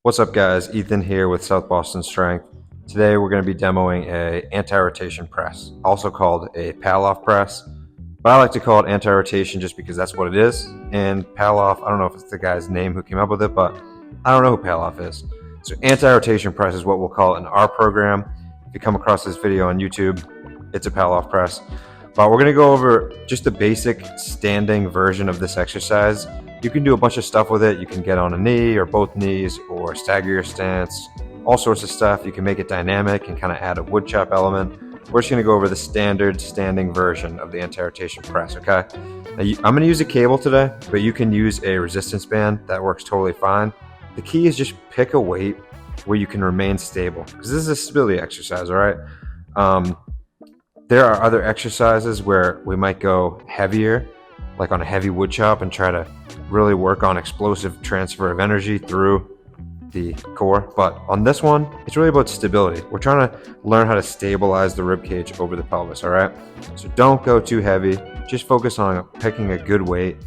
What's up guys, Ethan here with South Boston Strength. Today we're going to be demoing a anti-rotation press, also called a Pallof press, but I like to call it anti-rotation just because that's what it is. And Pallof, I don't know if it's the guy's name who came up with it, but I don't know who Pallof is. So anti-rotation press is what we'll call it in our program. If you come across this video on YouTube, it's a Pallof press. But we're going to go over just the basic standing version of this exercise. You can do a bunch of stuff with it. You can get on a knee or both knees or stagger your stance, all sorts of stuff. You can make it dynamic and kind of add a wood chop element. We're just going to go over the standard standing version of the anti-rotation press, okay? Now I'm going to use a cable today, but you can use a resistance band. That works totally fine. The key is just pick a weight where you can remain stable, because this is a stability exercise, all right? There are other exercises where we might go heavier, like on a heavy wood chop, and try to really work on explosive transfer of energy through the core. But on this one, it's really about stability. We're trying to learn how to stabilize the rib cage over the pelvis, all right? So don't go too heavy. Just focus on picking a good weight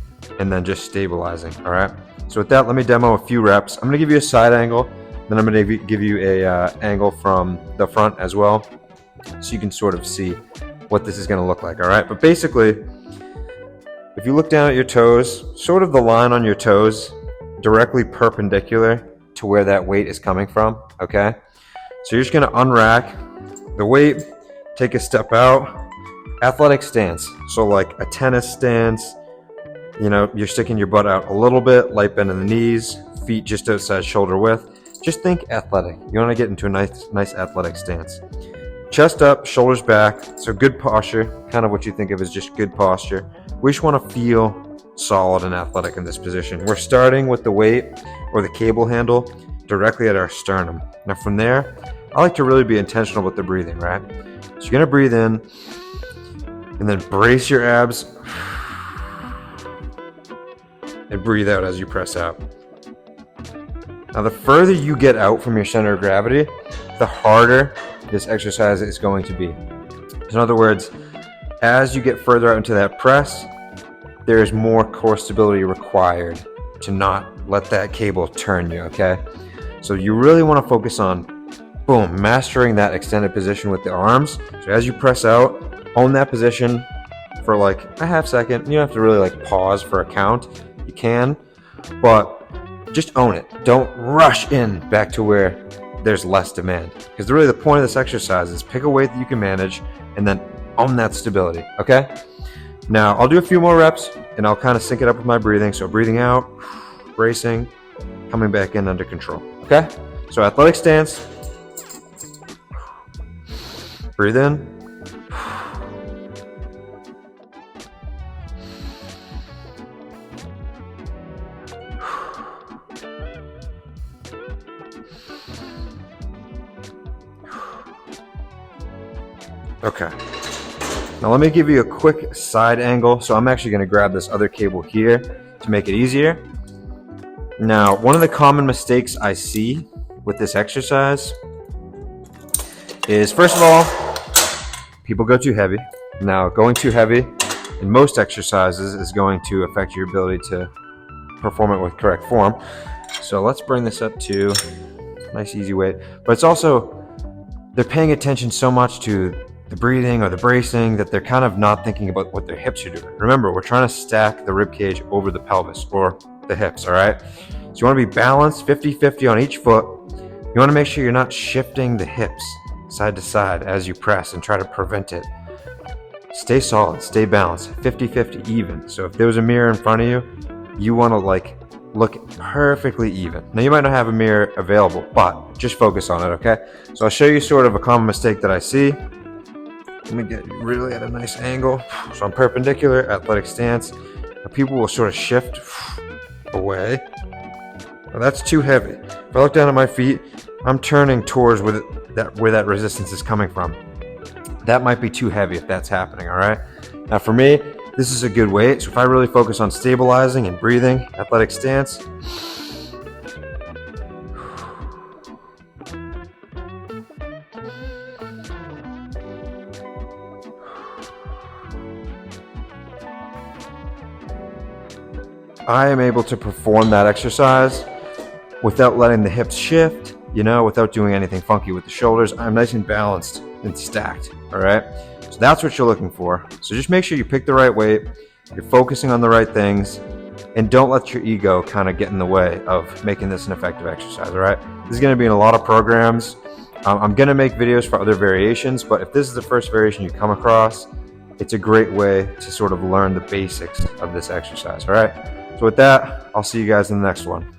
and then just stabilizing, all right? So with that, let me demo a few reps. I'm gonna give you a side angle, then I'm gonna give you a angle from the front as well, so you can sort of see what this is gonna look like, all right? But basically, if you look down at your toes, sort of the line on your toes, directly perpendicular to where that weight is coming from, okay? So you're just gonna unrack the weight, take a step out, athletic stance. So like a tennis stance, you know, you're sticking your butt out a little bit, light bend in the knees, feet just outside shoulder width. Just think athletic. You wanna get into a nice athletic stance. Chest up, shoulders back, so good posture, kind of what you think of as just good posture. We just want to feel solid and athletic in this position. We're starting with the weight or the cable handle directly at our sternum. Now from there, I like to really be intentional with the breathing, right? So you're going to breathe in and then brace your abs and breathe out as you press out. Now the further you get out from your center of gravity, the harder this exercise is going to be. So in other words, as you get further out into that press, there is more core stability required to not let that cable turn you, okay? So you really want to focus on, boom, mastering that extended position with the arms. So as you press out, own that position for like a half second. You don't have to really like pause for a count. You can, but just own it. Don't rush in back to where there's less demand, because really the point of this exercise is pick a weight that you can manage and then own that stability, okay? Now I'll do a few more reps and I'll kind of sync it up with my breathing. So breathing out, bracing, coming back in under control, okay? So athletic stance, breathe in, okay. Now let me give you a quick side angle. So I'm actually going to grab this other cable here to make it easier. Now, one of the common mistakes I see with this exercise is, first of all, people go too heavy. Now, going too heavy in most exercises is going to affect your ability to perform it with correct form. So let's bring this up to a nice easy weight. But it's also, they're paying attention so much to the breathing or the bracing that they're kind of not thinking about what their hips are doing. Remember, we're trying to stack the rib cage over the pelvis or the hips, all right? So you want to be balanced 50-50 on each foot. You want to make sure you're not shifting the hips side to side as you press and try to prevent it. Stay solid, stay balanced, 50-50 even. So if there was a mirror in front of you, you want to like look perfectly even. Now you might not have a mirror available, but just focus on it, okay? So I'll show you sort of a common mistake that I see. Let me get you really at a nice angle. So I'm perpendicular, athletic stance. Now people will sort of shift away. Now that's too heavy. If I look down at my feet, I'm turning towards where that resistance is coming from. That might be too heavy if that's happening, all right? Now for me, this is a good weight. So if I really focus on stabilizing and breathing, athletic stance, I am able to perform that exercise without letting the hips shift, you know, without doing anything funky with the shoulders. I'm nice and balanced and stacked, all right? So that's what you're looking for. So just make sure you pick the right weight, you're focusing on the right things, and don't let your ego kind of get in the way of making this an effective exercise, all right? This is gonna be in a lot of programs. I'm gonna make videos for other variations, but if this is the first variation you come across, it's a great way to sort of learn the basics of this exercise, all right? So with that, I'll see you guys in the next one.